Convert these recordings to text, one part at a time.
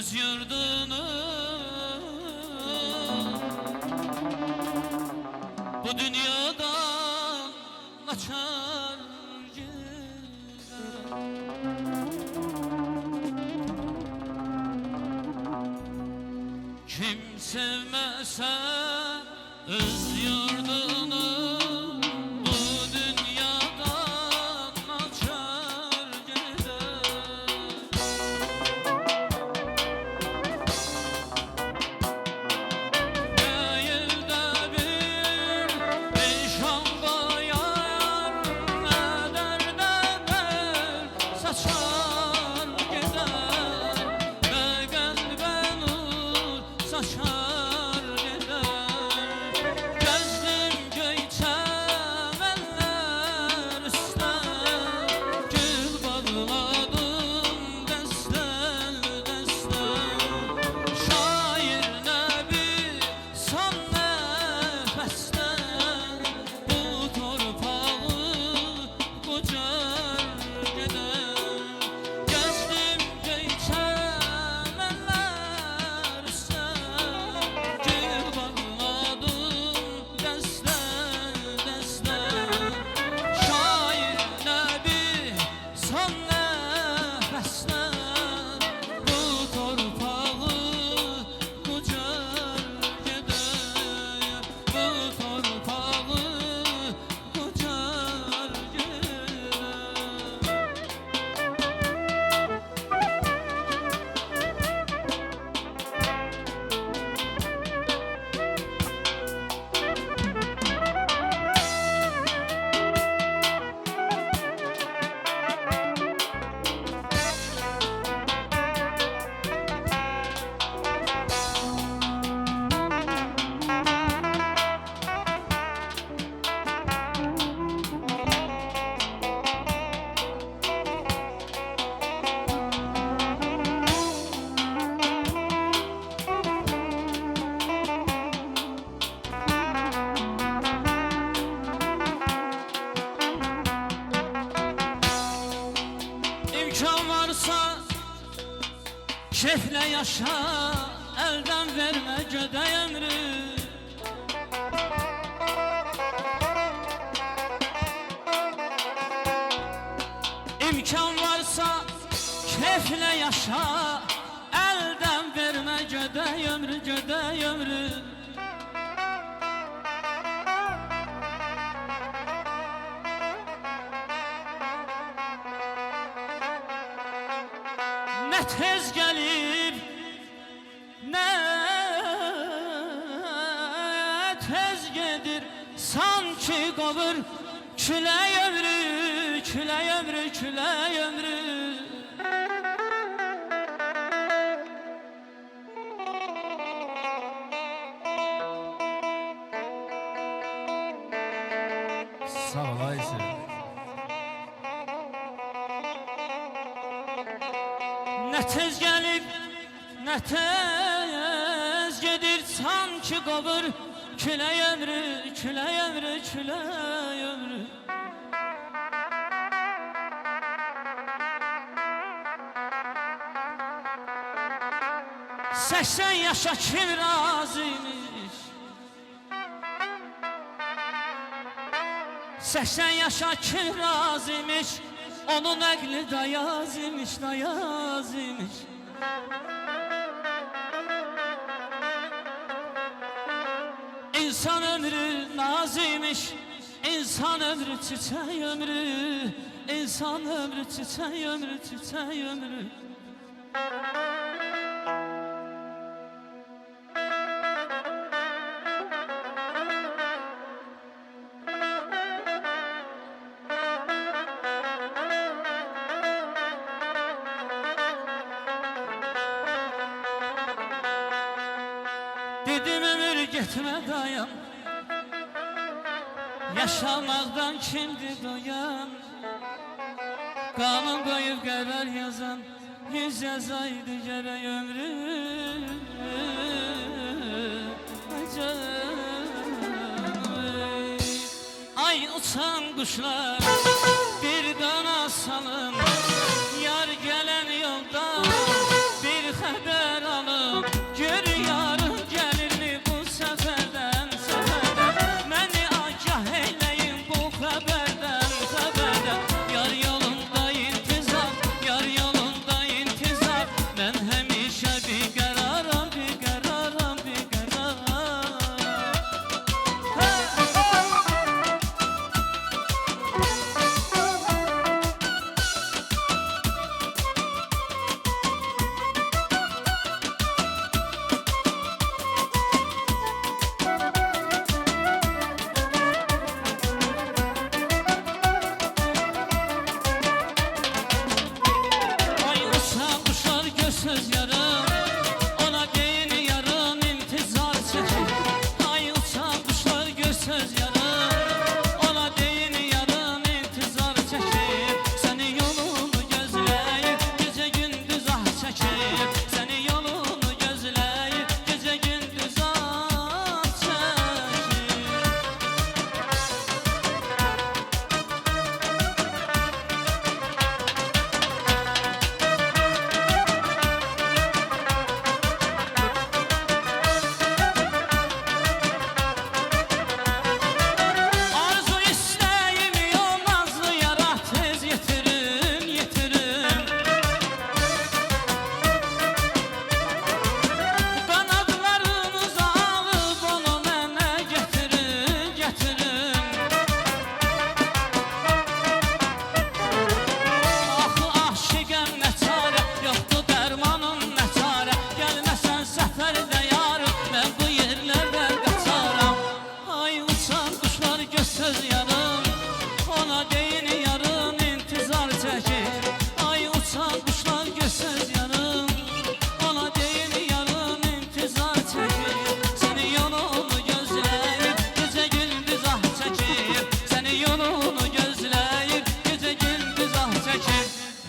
öz yurdunu bu dünyadan açar gider. Kim sevmese öz yurdunu keyifle yaşa, elden verme gödey ömrü. İmkan varsa keyifle yaşa, elden verme gödey ömrü, gödey ömrü. Ne tez gelir, ne tez gelir, sanki qovur külək ömrü, külək ömrü, külək ömrü. Sağ ol Ayşe. Ne tez gelip, ne tez gedir, sanki qovur külək ömrü, külək ömrü, külək ömrü. 80 yaşa kim razıymış? 80 yaşa kim razıymış? Onun əqli dayaz imiş, dayaz imiş. İnsan ömrü naz imiş, insan ömrü çiçək ömrü, insan ömrü çiçək ömrü, çiçək ömrü. Dedim ömür gitme dayan, yaşamaqdan kimdir doyan? Qanun qoyub qərar yazan, yüz yazaydı gərək ömrü. Ay uçan quşlar bir dana salın, yar gələn yolda bir xəbər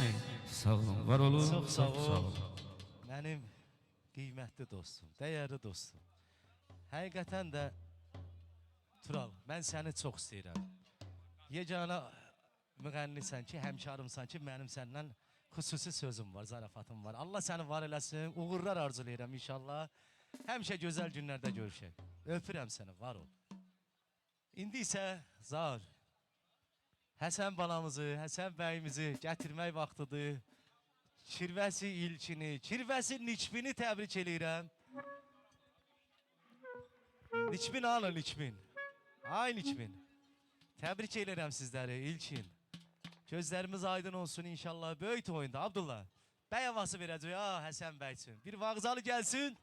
Ey, Sağ olun, var olun. Çox sağ Çok sağ ol. olun. Mənim qiymətli dostum, dəyərli dostum. Həqiqətən də Tural, mən səni çox istəyirəm. Yeganə müğənnisən ki, həmkarımsan ki, mənim səndən xüsusi sözüm var, zarafatım var. Allah səni var eləsin, uğurlar arzulayıram inşallah. Həmişə gözəl günlərdə görüşək. Öpürəm səni, var ol. İndi isə Zar, Həsən balamızı, Həsən bəyimizi gətirmək vaxtıdır. Kirvəsi ilkini, Kirvəsi Niçbini təbrik eləyirəm. Niçbin alın, Niçbin. Ay Niçbin. Təbrik eləyirəm sizləri, ilkin. Gözlərimiz aydın olsun inşallah. Böyük oyunda, Abdullah. Bəy havası verəcək, Həsən bəy üçün. Bir vağzalı gəlsin.